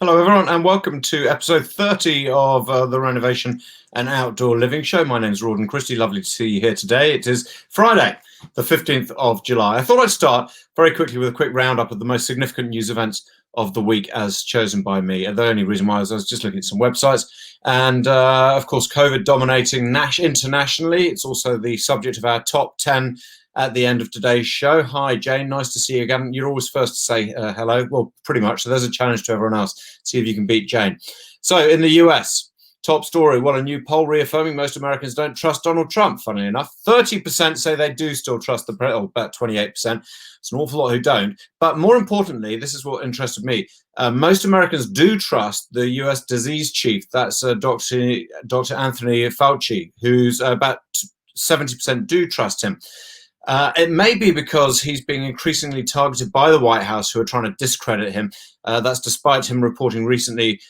Hello, everyone, and welcome to episode 30 of the Renovation and Outdoor Living Show. My name is Rawdon Christie. Lovely to see you here today. It is Friday, the 15th of July. I thought I'd start very quickly with a quick roundup of the most significant news events of the week as chosen by me. The only reason why I was just looking at some websites. And, of course, COVID dominating internationally. It's also the subject of our top 10 at the end of today's show. Hi, Jane. Nice to see you again. You're always first to say hello. Well, pretty much. So there's a challenge to everyone else. See if you can beat Jane. So in the US, top story. Well, a new poll reaffirming most Americans don't trust Donald Trump, funnily enough. 30% say they do still trust the president, about 28%. It's an awful lot who don't. But more importantly, this is what interested me. Most Americans do trust the US disease chief. That's Dr. Anthony Fauci, who's about 70% do trust him. It may be because he's being increasingly targeted by the White House, who are trying to discredit him. That's despite him reporting recently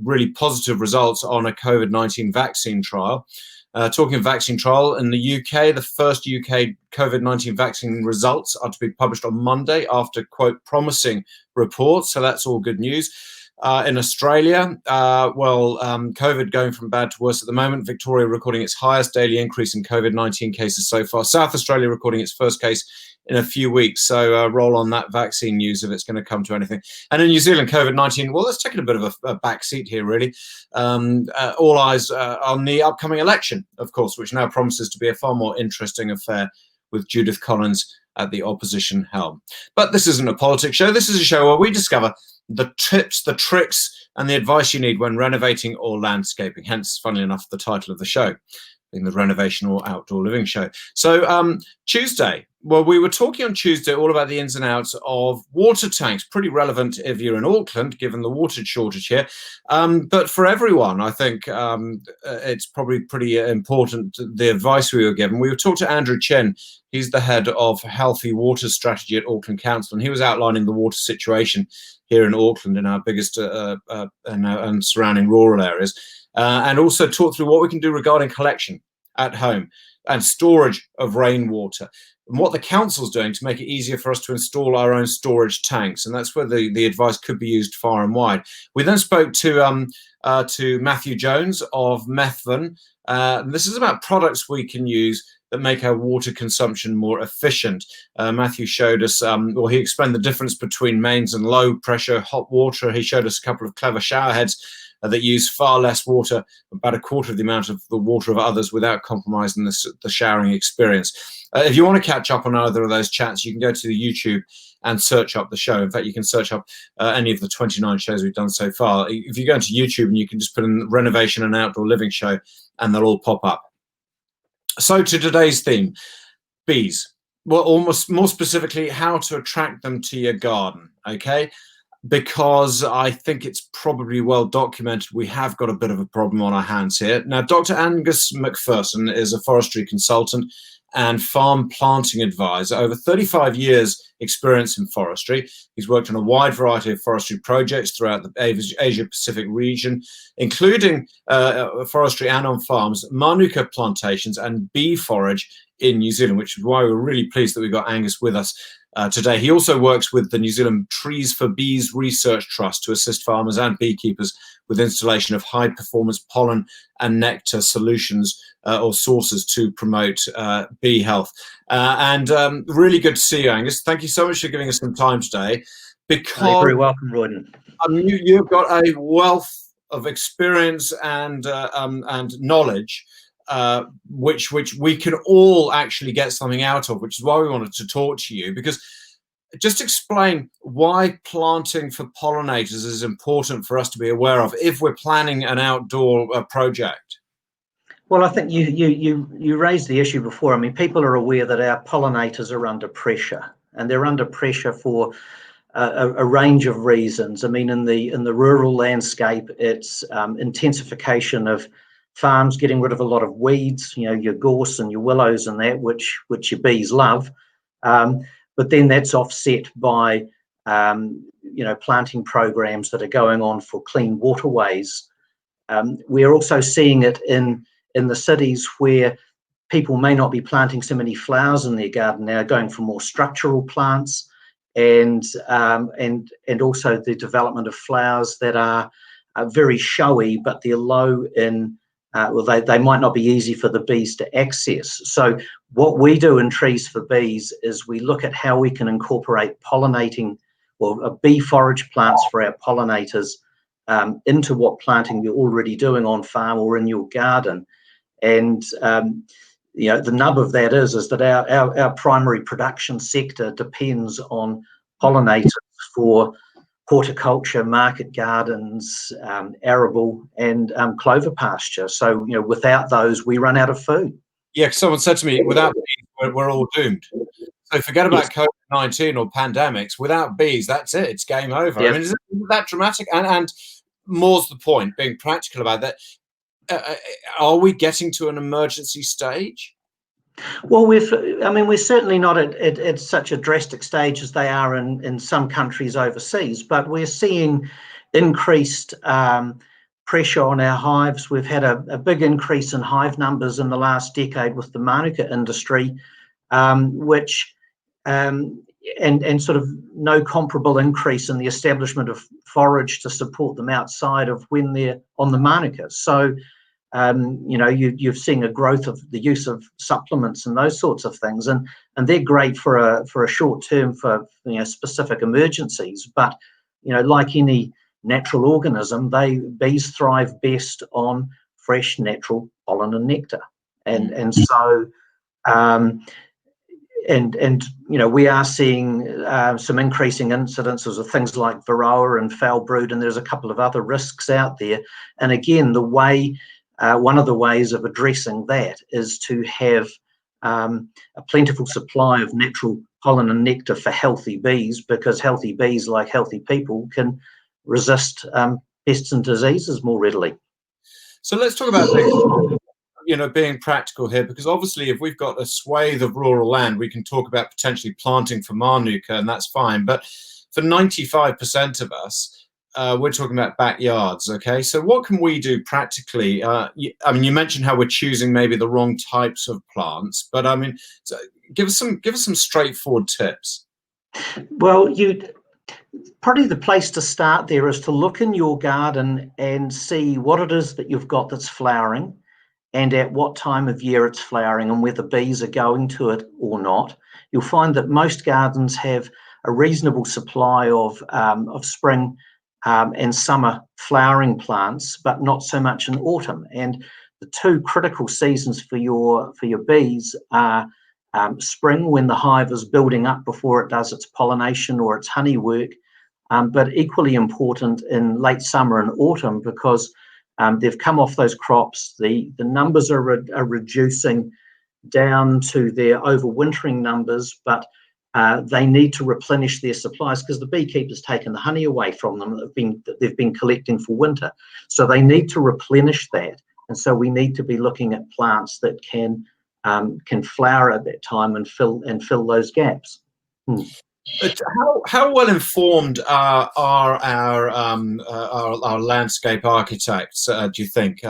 really positive results on a COVID-19 vaccine trial. Talking of vaccine trial, in the UK, the first UK COVID-19 vaccine results are to be published on Monday after, quote, promising reports. So that's all good news. In Australia, COVID going from bad to worse at the moment. Victoria recording its highest daily increase in COVID-19 cases so far. South Australia recording its first case in a few weeks. So roll on that vaccine news if it's going to come to anything. And in New Zealand, COVID-19, well, it's taken a bit of a back seat here, really. All eyes on the upcoming election, of course, which now promises to be a far more interesting affair with Judith Collins at the opposition helm. But this isn't a politics show. This is a show where we discover the tips, the tricks, and the advice you need when renovating or landscaping. Hence, funnily enough, the title of the show, being the Renovation or Outdoor Living Show. So Tuesday, well, we were talking on Tuesday all about the ins and outs of water tanks. Pretty relevant if you're in Auckland, given the water shortage here. But for everyone, I think it's probably pretty important, the advice we were given. We were talking to Andrew Chin. He's the head of Healthy Water Strategy at Auckland Council, and he was outlining the water situation here in Auckland, in our biggest and surrounding rural areas, and also talk through what we can do regarding collection at home and storage of rainwater, and what the council's doing to make it easier for us to install our own storage tanks. And that's where the advice could be used far and wide. We then spoke to Matthew Jones of Methven. This is about products we can use that make our water consumption more efficient. Matthew showed us, he explained the difference between mains and low pressure hot water. He showed us a couple of clever shower heads that use far less water, about a quarter of the amount of the water of others, without compromising the showering experience. If you want to catch up on either of those chats, you can go to YouTube and search up the show. In fact, you can search up any of the 29 shows we've done so far. If you go into YouTube, and you can just put in Renovation and Outdoor Living Show, and they'll all pop up. So to today's theme, bees. Well, almost more specifically, how to attract them to your garden, okay? Because I think it's probably well documented we have got a bit of a problem on our hands here. Now, Dr. Angus McPherson is a forestry consultant and farm planting advisor. Over 35 years experience in forestry. He's worked on a wide variety of forestry projects throughout the Asia Pacific region, including forestry and on farms, manuka plantations and bee forage in New Zealand, which is why we're really pleased that we've got Angus with us today. He also works with the New Zealand Trees for Bees Research Trust to assist farmers and beekeepers with installation of high-performance pollen and nectar solutions or sources to promote bee health. Really good to see you, Angus. Thank you so much for giving us some time today. Because you're very welcome, Rawdon. You've got a wealth of experience and knowledge, which we can all actually get something out of, which is why we wanted to talk to you. Because just explain why planting for pollinators is important for us to be aware of if we're planning an outdoor project. Well, I think you raised the issue before. I mean, people are aware that our pollinators are under pressure, and they're under pressure for a range of reasons. I mean, in the rural landscape, it's intensification of farms, getting rid of a lot of weeds, your gorse and your willows and that, which your bees love. But then that's offset by planting programs that are going on for clean waterways. We're also seeing it in the cities where people may not be planting so many flowers in their garden now, going for more structural plants. and also the development of flowers that are very showy, but they're low in, well, they might not be easy for the bees to access. So what we do in Trees for Bees is we look at how we can incorporate pollinating or bee forage plants for our pollinators into what planting you're already doing on farm or in your garden. And the nub of that is that our primary production sector depends on pollinators for horticulture, market gardens, arable, and clover pasture. So without those, we run out of food. Yeah, someone said to me, without bees, we're all doomed. So forget about COVID-19 or pandemics. Without bees, that's it. It's game over. Yep. I mean, is that dramatic? And more's the point, being practical about that. Are we getting to an emergency stage? Well, we're certainly not at such a drastic stage as they are in some countries overseas, but we're seeing increased pressure on our hives. We've had a big increase in hive numbers in the last decade with the manuka industry, which and sort of no comparable increase in the establishment of forage to support them outside of when they're on the manuka. So you've seen a growth of the use of supplements and those sorts of things, and they're great for a short term for specific emergencies. But like any natural organism, bees thrive best on fresh natural pollen and nectar, and so we are seeing some increasing incidences of things like varroa and foul brood, and there's a couple of other risks out there. And again, one of the ways of addressing that is to have a plentiful supply of natural pollen and nectar for healthy bees, because healthy bees, like healthy people, can resist pests and diseases more readily. So let's talk about being practical here, because obviously if we've got a swathe of rural land, we can talk about potentially planting for manuka, and that's fine. But for 95% of us, we're talking about backyards. Okay, so what can we do practically? You mentioned how we're choosing maybe the wrong types of plants, but give us some straightforward tips. Well, probably the place to start there is to look in your garden and see what it is that you've got that's flowering, and at what time of year it's flowering, and whether bees are going to it or not. You'll find that most gardens have a reasonable supply of spring and summer flowering plants, but not so much in autumn. And the two critical seasons for your bees are spring, when the hive is building up before it does its pollination or its honey work, but equally important in late summer and autumn, because they've come off those crops. The numbers are reducing down to their overwintering numbers, but they need to replenish their supplies because the beekeeper's taken the honey away from them that they've been collecting for winter. So they need to replenish that, and so we need to be looking at plants that can flower at that time and fill those gaps. But how well informed are our landscape architects? Do you think?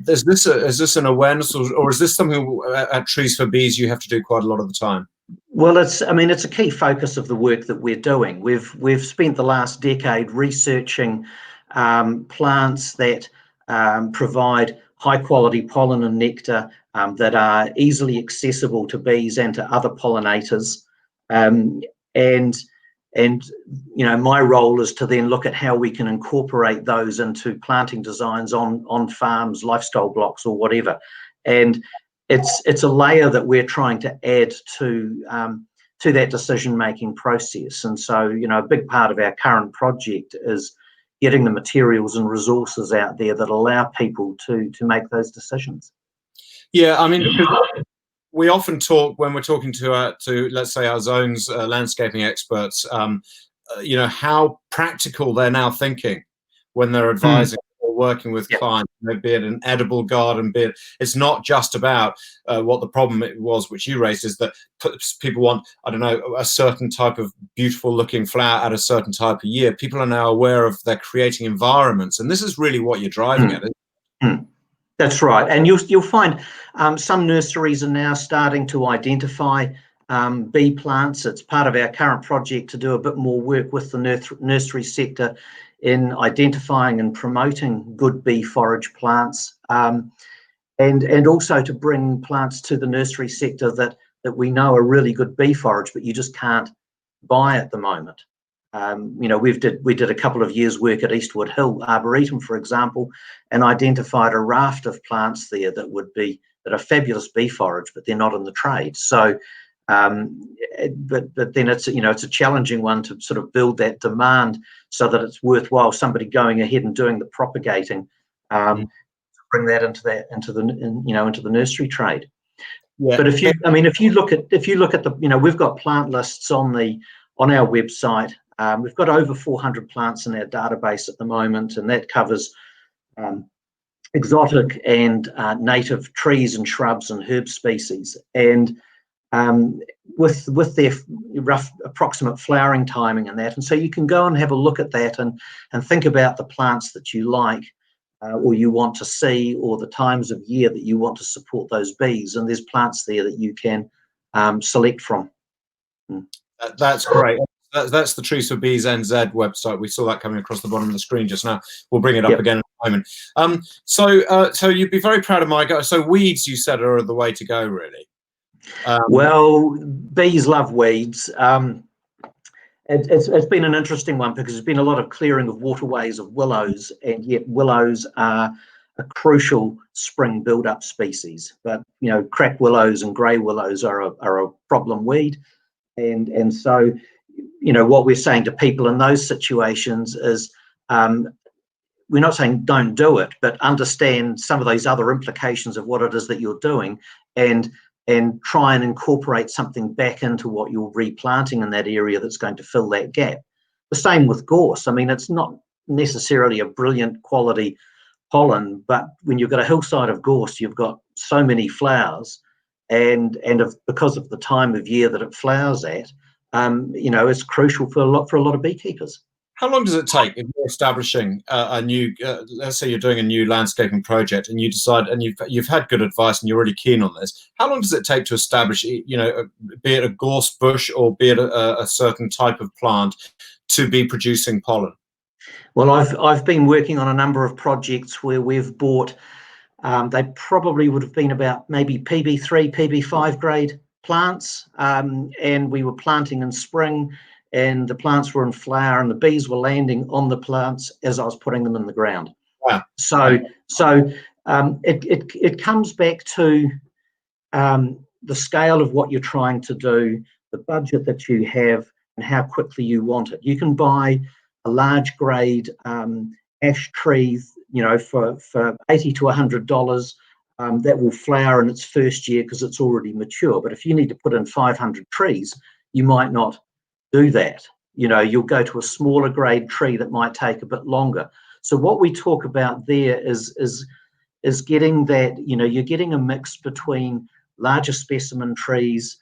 Is this an awareness, or is this something at Trees for Bees you have to do quite a lot of the time? Well, it's a key focus of the work that we're doing. We've spent the last decade researching plants that provide high quality pollen and nectar that are easily accessible to bees and to other pollinators. My role is to then look at how we can incorporate those into planting designs on farms, lifestyle blocks, or whatever. And it's a layer that we're trying to add to that decision-making process. And so, a big part of our current project is getting the materials and resources out there that allow people to make those decisions. Yeah, we often talk, when we're talking to let's say our zone's landscaping experts, how practical they're now thinking when they're advising or working with clients, be it an edible garden, be it, it's not just about what the problem it was, which you raised, is that people want, I don't know, a certain type of beautiful looking flower at a certain type of year. People are now aware of they're creating environments, and this is really what you're driving at, isn't it? That's right, and you'll find some nurseries are now starting to identify bee plants. It's part of our current project to do a bit more work with the nursery sector in identifying and promoting good bee forage plants, and also to bring plants to the nursery sector that we know are really good bee forage, but you just can't buy at the moment. We did a couple of years' work at Eastwood Hill Arboretum, for example, and identified a raft of plants there that are fabulous bee forage, but they're not in the trade. So, but then it's a challenging one to sort of build that demand so that it's worthwhile somebody going ahead and doing the propagating, bring that into the nursery trade. Yeah. But if you look at the, we've got plant lists on our website. We've got over 400 plants in our database at the moment, and that covers exotic and native trees and shrubs and herb species, and with their rough approximate flowering timing and that. And so you can go and have a look at that and think about the plants that you like, or you want to see, or the times of year that you want to support those bees. And there's plants there that you can select from. That's great. That's the Trees for Bees NZ website. We saw that coming across the bottom of the screen just now. We'll bring it up again in a moment. So you'd be very proud of my guy. So weeds, you said, are the way to go, really. Well, bees love weeds. It's been an interesting one because there's been a lot of clearing of waterways of willows, and yet willows are a crucial spring build-up species. But crack willows and grey willows are a problem weed, and so what we're saying to people in those situations is, we're not saying don't do it, but understand some of those other implications of what it is that you're doing, and try and incorporate something back into what you're replanting in that area that's going to fill that gap. The same with gorse. I mean, it's not necessarily a brilliant quality pollen, but when you've got a hillside of gorse, you've got so many flowers, and because of the time of year that it flowers at, it's crucial for a lot of beekeepers. How long does it take if you're establishing a new, let's say you're doing a new landscaping project, and you decide, and you've had good advice and you're really keen on this, how long does it take to establish, be it a gorse bush or be it a certain type of plant, to be producing pollen? Well, I've been working on a number of projects where we've bought, they probably would have been about maybe PB3, PB5 grade plants, and we were planting in spring, and the plants were in flower, and the bees were landing on the plants as I was putting them in the ground. Wow. So it comes back to the scale of what you're trying to do, the budget that you have, and how quickly you want it. You can buy a large grade ash tree, for $80 to $100. That will flower in its first year because it's already mature. But if you need to put in 500 trees, you might not do that. You'll go to a smaller grade tree that might take a bit longer. So what we talk about there is getting that, you're getting a mix between larger specimen trees,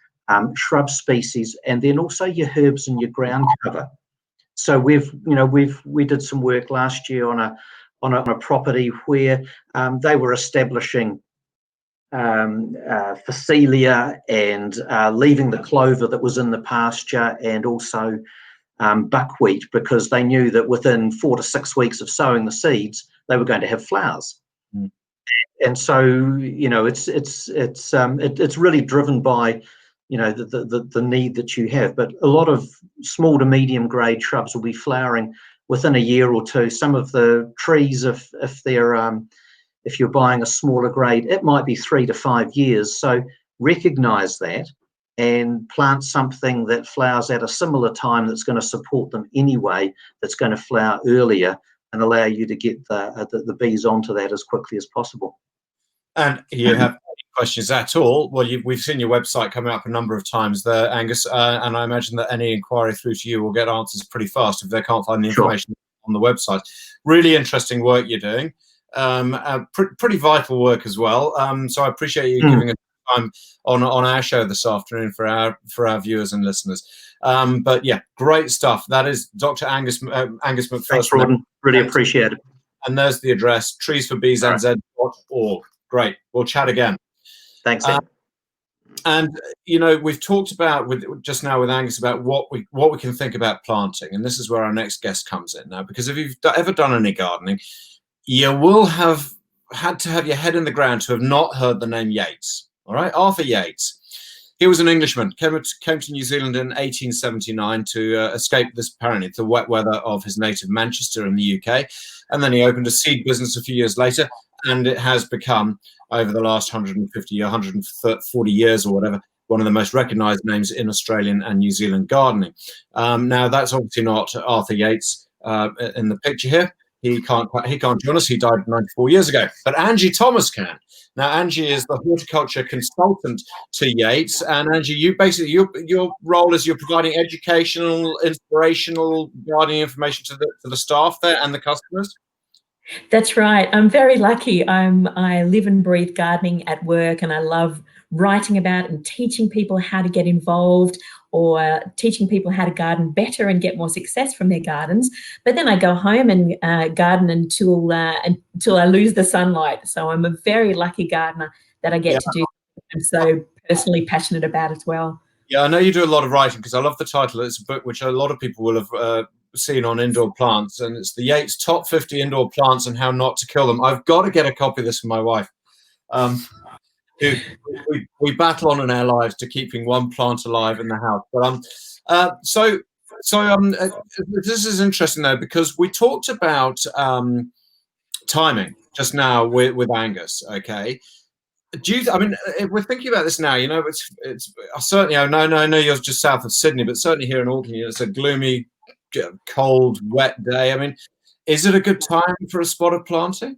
shrub species, and then also your herbs and your ground cover. So we did some work last year on a property where they were establishing phacelia and leaving the clover that was in the pasture, and also buckwheat, because they knew that within 4 to 6 weeks of sowing the seeds, they were going to have flowers. And so it's really driven by the need that you have. But a lot of small to medium grade shrubs will be flowering within a year or two. Some of the trees, if you're buying a smaller grade, it might be 3 to 5 years. So recognize that and plant something that flowers at a similar time that's going to support them anyway, that's going to flower earlier and allow you to get the bees onto that as quickly as possible. And you have any questions at all? Well, we've seen your website coming up a number of times there, Angus, and I imagine that any inquiry through to you will get answers pretty fast if they can't find the information on the website. Really interesting work you're doing. Pretty vital work as well. So I appreciate you giving us time on our show this afternoon for our viewers and listeners. But yeah, great stuff. That is Dr. Angus McPherson. Thanks, Rawdon. Really appreciate it. And there's the address: treesforbeesnz.org. Great. We'll chat again. Thanks, Ed. And you know, we've talked about just now with Angus about what we can think about planting, and this is where our next guest comes in now. Because if you've ever done any gardening, you will have had to have your head in the ground to have not heard the name Yates. All right, Arthur Yates. He was an Englishman, came to New Zealand in 1879 to escape this, apparently, the wet weather of his native Manchester in the UK. And then he opened a seed business a few years later, and it has become, over the last 150 or 140 years or whatever, one of the most recognised names in Australian and New Zealand gardening. Now, that's obviously not Arthur Yates in the picture here. He can't join us. He died 94 years ago. But Angie Thomas can. Now, Angie is the horticulture consultant to Yates. And Angie, you basically, your role is you're providing educational, inspirational gardening information to the staff there and the customers. That's right. I'm very lucky. I live and breathe gardening at work, and I love writing about and teaching people how to get involved, or teaching people how to garden better and get more success from their gardens. But then I go home and garden until I lose the sunlight. So I'm a very lucky gardener that I get to do. I'm so personally passionate about as well. Yeah, I know you do a lot of writing, because I love the title. It's a book which a lot of people will have seen on indoor plants, and it's the Yates Top 50 Indoor Plants and How Not to Kill Them. I've got to get a copy of this for my wife. We battle on in our lives to keeping one plant alive in the house. But this is interesting though, because we talked about timing just now with Angus. Okay, do you? I mean, if we're thinking about this now, you know, it's certainly. I know you're just south of Sydney, but certainly here in Auckland, it's a gloomy, cold, wet day. I mean, is it a good time for a spotted planting?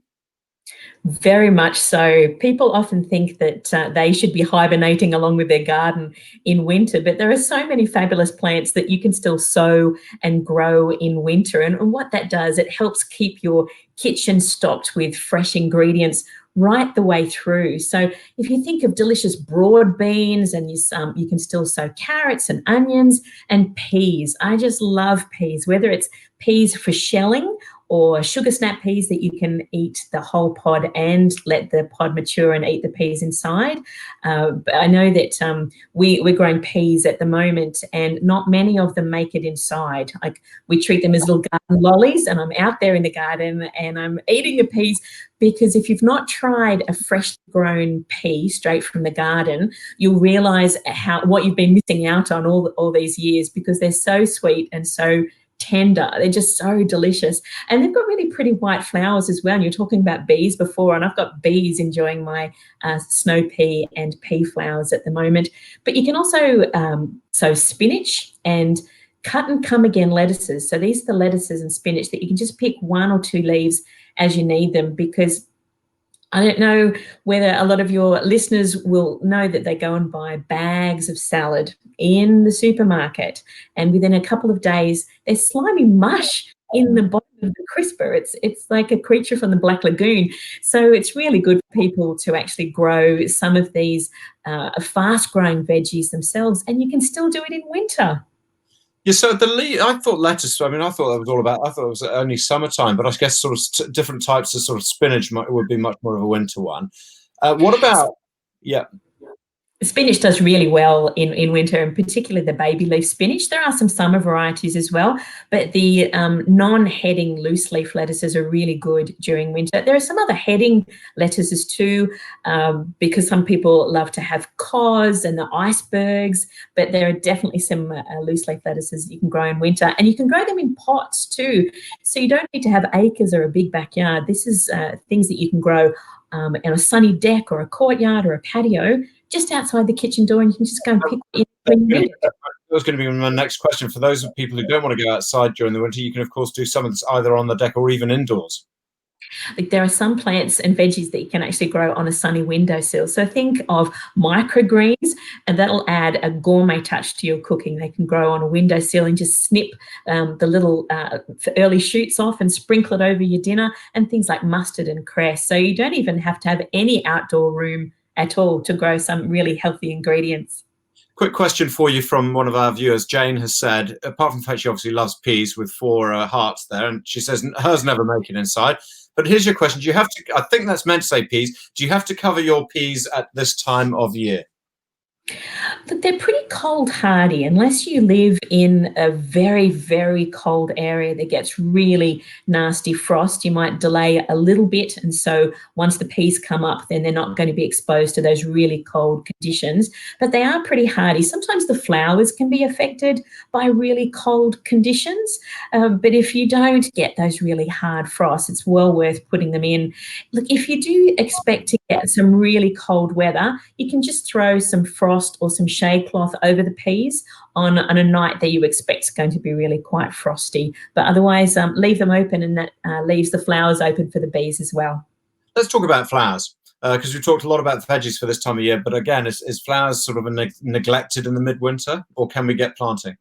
Very much so. People often think that they should be hibernating along with their garden in winter, but there are so many fabulous plants that you can still sow and grow in winter. And what that does, it helps keep your kitchen stocked with fresh ingredients right the way through. So if you think of delicious broad beans, and you can still sow carrots and onions and peas. I just love peas, whether it's peas for shelling or sugar snap peas that you can eat the whole pod and let the pod mature and eat the peas inside. But I know that we're growing peas at the moment, and not many of them make it inside. Like, we treat them as little garden lollies, and I'm out there in the garden and I'm eating the peas, because if you've not tried a fresh grown pea straight from the garden, you'll realise what you've been missing out on all these years, because they're so sweet and so tender. They're just so delicious, and they've got really pretty white flowers as well. And you're talking about bees before, and I've got bees enjoying my snow pea and pea flowers at the moment. But you can also sow spinach and cut and come again lettuces. So these are the lettuces and spinach that you can just pick 1 or 2 leaves as you need them, because I don't know whether a lot of your listeners will know that they go and buy bags of salad in the supermarket, and within a couple of days, there's slimy mush in the bottom of the crisper. It's like a creature from the Black Lagoon. So it's really good for people to actually grow some of these fast-growing veggies themselves, and you can still do it in winter. Yeah, so I thought lettuce. I mean, I thought that was all about. I thought it was only summertime, but I guess sort of different types of sort of spinach would be much more of a winter one. What about? Yeah. Spinach does really well in winter, and particularly the baby leaf spinach. There are some summer varieties as well, but the non-heading loose leaf lettuces are really good during winter. There are some other heading lettuces too, because some people love to have cos and the icebergs, but there are definitely some loose leaf lettuces you can grow in winter, and you can grow them in pots too. So you don't need to have acres or a big backyard. This is things that you can grow on a sunny deck or a courtyard or a patio, just outside the kitchen door, and you can just go and pick it when you need it. That was going to be my next question. For those people who don't want to go outside during the winter, you can of course do some of this either on the deck or even indoors. Like, there are some plants and veggies that you can actually grow on a sunny windowsill. So think of microgreens, and that'll add a gourmet touch to your cooking. They can grow on a windowsill, and just snip the little early shoots off and sprinkle it over your dinner, and things like mustard and cress. So you don't even have to have any outdoor room at all to grow some really healthy ingredients. Quick question for you from one of our viewers. Jane has said, apart from the fact she obviously loves peas with 4 hearts there, and she says hers never make it inside. But here's your question. Do you have to, I think that's meant to say peas, do you have to cover your peas at this time of year? But they're pretty cold hardy unless you live in a very, very cold area that gets really nasty frost. You might delay a little bit. And so once the peas come up, then they're not going to be exposed to those really cold conditions. But they are pretty hardy. Sometimes the flowers can be affected by really cold conditions. But if you don't get those really hard frosts, it's well worth putting them in. Look, if you do expect to get some really cold weather, you can just throw some frost or some shade cloth over the peas on a night that you expect is going to be really quite frosty. But otherwise, leave them open, and that leaves the flowers open for the bees as well. Let's talk about flowers, because we've talked a lot about veggies for this time of year. But again, is flowers sort of neglected in the midwinter, or can we get planting?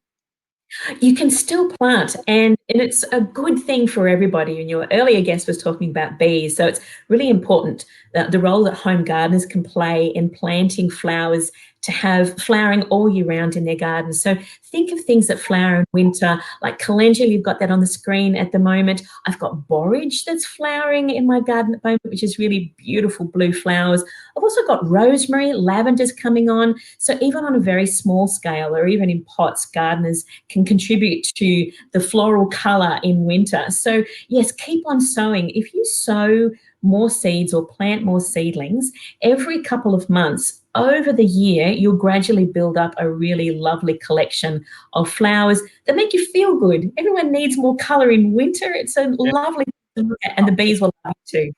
You can still plant, and it's a good thing for everybody. And your earlier guest was talking about bees. So it's really important that the role that home gardeners can play in planting flowers to have flowering all year round in their gardens. So think of things that flower in winter, like calendula. You've got that on the screen at the moment. I've got borage that's flowering in my garden at the moment, which is really beautiful blue flowers. I've also got rosemary, lavender's coming on. So even on a very small scale, or even in pots, gardeners can contribute to the floral colour in winter. So yes, keep on sowing. If you sow more seeds or plant more seedlings every couple of months, over the year, you'll gradually build up a really lovely collection of flowers that make you feel good. Everyone needs more colour in winter. It's a lovely thing to look at, and the bees will love it too.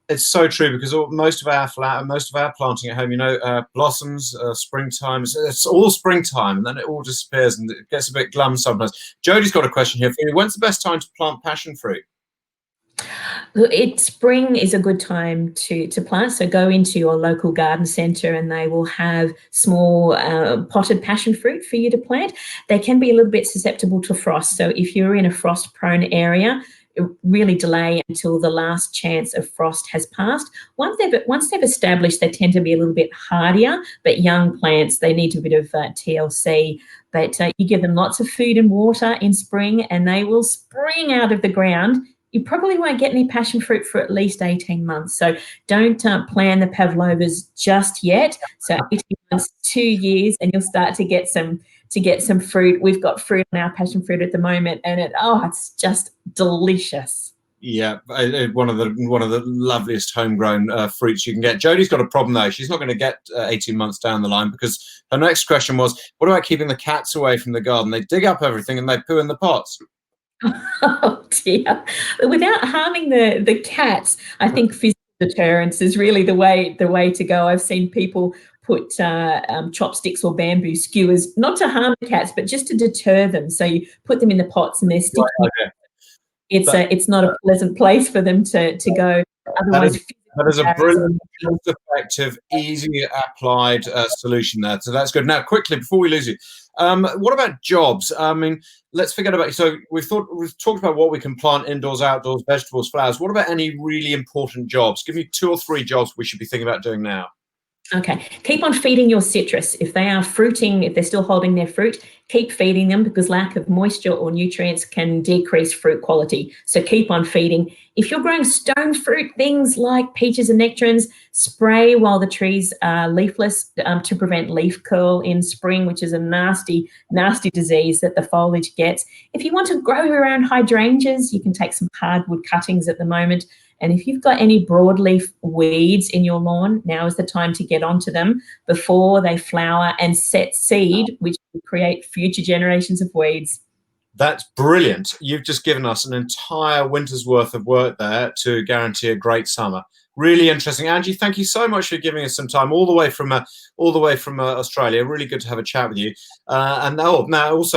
It's so true, because most of our planting at home, blossoms, springtime. It's all springtime, and then it all disappears, and it gets a bit glum sometimes. Jodie's got a question here for you. When's the best time to plant passion fruit? Spring is a good time to plant. So go into your local garden centre, and they will have small potted passion fruit for you to plant. They can be a little bit susceptible to frost. So if you're in a frost-prone area, really delay until the last chance of frost has passed. Once they've established, they tend to be a little bit hardier, but young plants, they need a bit of TLC. But you give them lots of food and water in spring, and they will spring out of the ground. You probably won't get any passion fruit for at least 18 months. So don't plan the pavlovas just yet. So 18 months, 2 years, and you'll start to get some fruit. We've got fruit on our passion fruit at the moment, and it's just delicious. Yeah, one of the loveliest homegrown fruits you can get. Jodie's got a problem though. She's not going to get 18 months down the line, because her next question was, what about keeping the cats away from the garden? They dig up everything and they poo in the pots. Oh dear. Without harming the cats, I think physical deterrence is really the way to go. I've seen people put chopsticks or bamboo skewers, not to harm the cats, but just to deter them. So you put them in the pots and they're sticky. Right, okay. It's not a pleasant place for them to go. Otherwise, that is a brilliant, effective, easy applied solution there. So that's good. Now, quickly before we lose you, what about jobs? I mean, let's forget about. So we've talked about what we can plant indoors, outdoors, vegetables, flowers. What about any really important jobs? Give me 2 or 3 jobs we should be thinking about doing now. Okay, keep on feeding your citrus. If they are fruiting, if they're still holding their fruit, keep feeding them, because lack of moisture or nutrients can decrease fruit quality. So keep on feeding. If you're growing stone fruit, things like peaches and nectarines, spray while the trees are leafless to prevent leaf curl in spring, which is a nasty, nasty disease that the foliage gets. If you want to grow your own hydrangeas, you can take some hardwood cuttings at the moment. And if you've got any broadleaf weeds in your lawn, now is the time to get onto them before they flower and set seed, which will create future generations of weeds. That's brilliant. You've just given us an entire winter's worth of work there to guarantee a great summer. Really interesting, Angie. Thank you so much for giving us some time all the way from Australia. Really good to have a chat with you. And now as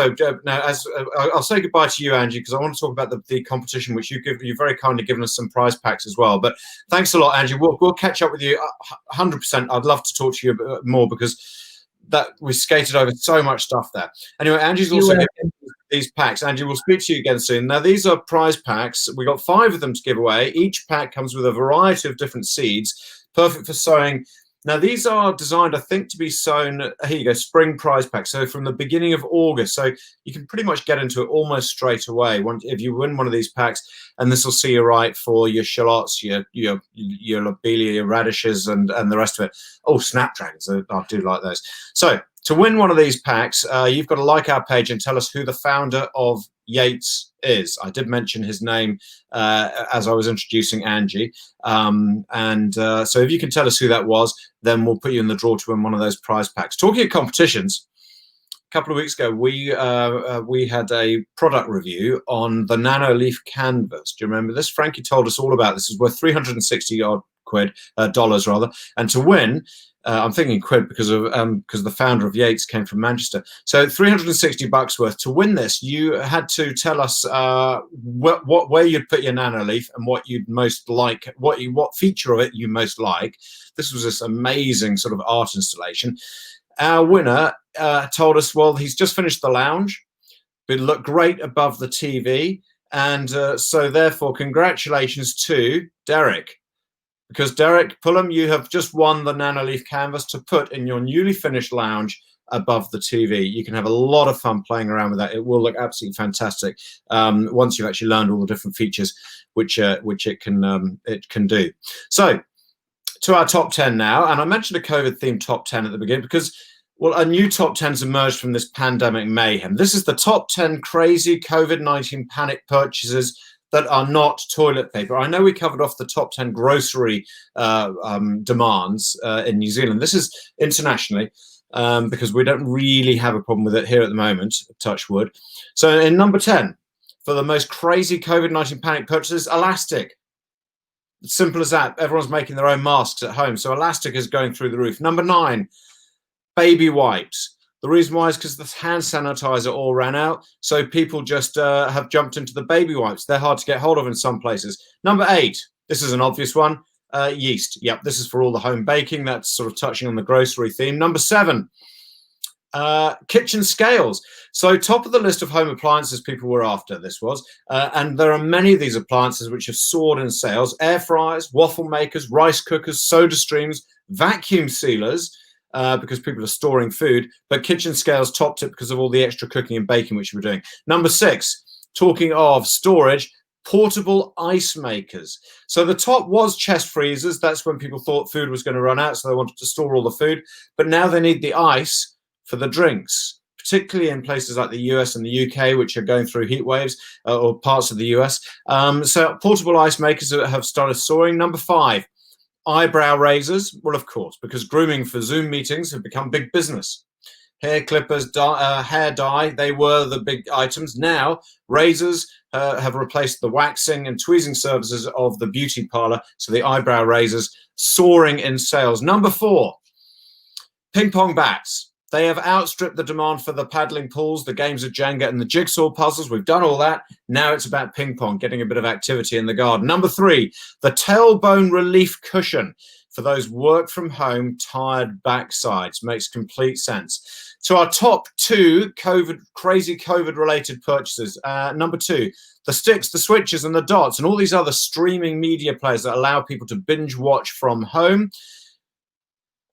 I'll say goodbye to you, Angie, because I want to talk about the competition, which you've very kindly given us some prize packs as well. But thanks a lot, Angie. We'll catch up with you 100%. I'd love to talk to you a bit more, because that we skated over so much stuff there. Anyway, Angie's also giving these packs. Angie, we'll speak to you again soon. Now, these are prize packs. We got 5 of them to give away. Each pack comes with a variety of different seeds, perfect for sowing Now, these are designed, I think, to be sewn, here you go, spring prize pack. So from the beginning of August. So you can pretty much get into it almost straight away if you win one of these packs, and this will see you right for your shallots, your lobelia, your radishes, and the rest of it. Oh, snapdragons, I do like those. So to win one of these packs, you've got to like our page and tell us who the founder of Yates is. I did mention his name as I was introducing Angie. So if you can tell us who that was, then we'll put you in the draw to win one of those prize packs. Talking of competitions, a couple of weeks ago, we had a product review on the Nano Leaf canvas. Do you remember this? Frankie told us all about this. It's worth 360 odd dollars rather. And to win, I'm thinking quid because the founder of Yates came from Manchester. So 360 bucks worth. To win this, you had to tell us where you'd put your Nano Leaf and what you'd most like, what feature of it you most like. This was this amazing sort of art installation. Our winner told us, well, he's just finished the lounge. It looked great above the TV. And so therefore, congratulations to Derek. Because Derek Pullum, you have just won the Nano Leaf canvas to put in your newly finished lounge above the TV. You can have a lot of fun playing around with that. It will look absolutely fantastic once you've actually learned all the different features which it can do. So to our top 10 now, and I mentioned a COVID-themed top 10 at the beginning because, well, a new top 10's emerged from this pandemic mayhem. This is the top 10 crazy COVID-19 panic purchases that are not toilet paper. I know we covered off the top 10 grocery demands in New Zealand. This is internationally because we don't really have a problem with it here at the moment, touch wood. So in number 10, for the most crazy COVID-19 panic purchases, elastic. Simple as that. Everyone's making their own masks at home. So elastic is going through the roof. Number 9, baby wipes. The reason why is because the hand sanitizer all ran out. So people just have jumped into the baby wipes. They're hard to get hold of in some places. Number 8, this is an obvious one. Yeast. Yep, this is for all the home baking. That's sort of touching on the grocery theme. Number 7, kitchen scales. So top of the list of home appliances people were after, this was. And there are many of these appliances which have soared in sales. Air fryers, waffle makers, rice cookers, soda streams, vacuum sealers, because people are storing food, but kitchen scales topped it because of all the extra cooking and baking which we're doing. Number 6, talking of storage, portable ice makers. So the top was chest freezers. That's when people thought food was going to run out, so they wanted to store all the food. But now they need the ice for the drinks, particularly in places like the US and the UK, which are going through heat waves, or parts of the US. So portable ice makers have started soaring. Number 5, eyebrow razors. Well, of course, because grooming for Zoom meetings have become big business. Hair clippers, hair dye, they were the big items. Now, razors have replaced the waxing and tweezing services of the beauty parlor. So the eyebrow razors soaring in sales. Number 4, ping pong bats. They have outstripped the demand for the paddling pools, the games of Jenga, and the jigsaw puzzles. We've done all that. Now it's about ping pong, getting a bit of activity in the garden. Number 3, the tailbone relief cushion for those work from home tired backsides. Makes complete sense. To our top 2 crazy COVID-related purchases. Number 2, the sticks, the switches, and the dots, and all these other streaming media players that allow people to binge watch from home.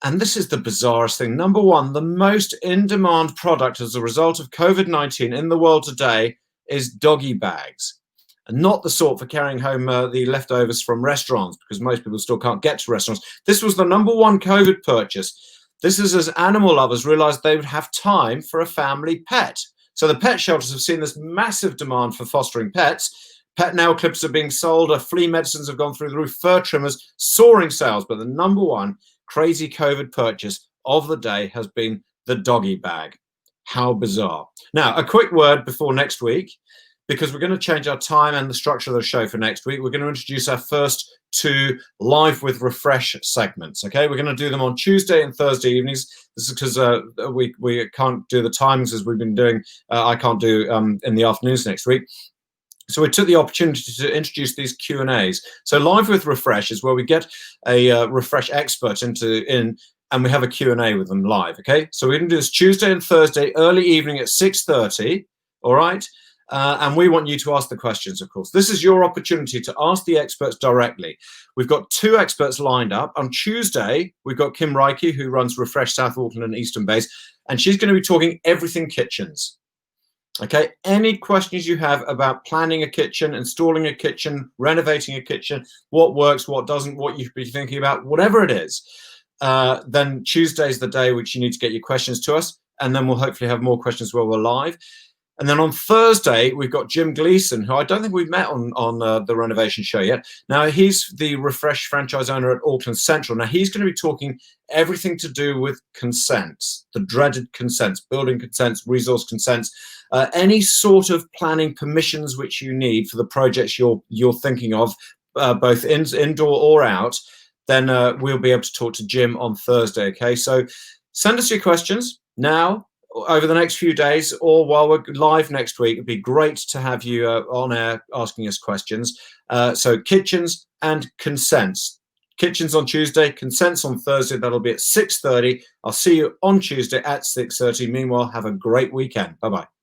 And this is the bizarrest thing. Number 1, the most in-demand product as a result of COVID-19 in the world today is doggy bags. And not the sort for carrying home the leftovers from restaurants, because most people still can't get to restaurants. This was the number 1 COVID purchase. This is as animal lovers realized they would have time for a family pet. So the pet shelters have seen this massive demand for fostering pets. Pet nail clippers are being sold. Flea medicines have gone through the roof. Fur trimmers, soaring sales. But the number 1 crazy COVID purchase of the day has been the doggy bag. How bizarre. Now, a quick word before next week, because we're going to change our time and the structure of the show for next week. We're going to introduce our first 2 Live with Refresh segments. Okay, we're going to do them on Tuesday and Thursday evenings. This is because we can't do the timings as we've been doing. I can't do in the afternoons next week. So we took the opportunity to introduce these Q&As. So Live with Refresh is where we get a Refresh expert in, and we have a Q&A with them live, okay? So we're going to do this Tuesday and Thursday, early evening at 6:30, all right? And we want you to ask the questions, of course. This is your opportunity to ask the experts directly. We've got 2 experts lined up. On Tuesday, we've got Kim Reike, who runs Refresh South Auckland and Eastern Bays, and she's going to be talking everything kitchens. Okay, any questions you have about planning a kitchen, installing a kitchen, renovating a kitchen, what works, what doesn't, what you should be thinking about, whatever it is, then Tuesday's the day which you need to get your questions to us, and then we'll hopefully have more questions where we're live. And then on Thursday, we've got Jim Gleason, who I don't think we've met on the Renovation show yet. Now, he's the Refresh franchise owner at Auckland Central. Now, he's going to be talking everything to do with consents, the dreaded consents, building consents, resource consents, any sort of planning permissions which you need for the projects you're thinking of, both indoor or out. Then we'll be able to talk to Jim on Thursday, okay? So send us your questions now, over the next few days, or while we're live next week. It'd be great to have you on air asking us questions. So kitchens and consents. Kitchens on Tuesday, consents on Thursday. That'll be at 6:30. I'll see you on Tuesday at 6:30. Meanwhile, have a great weekend. Bye-bye.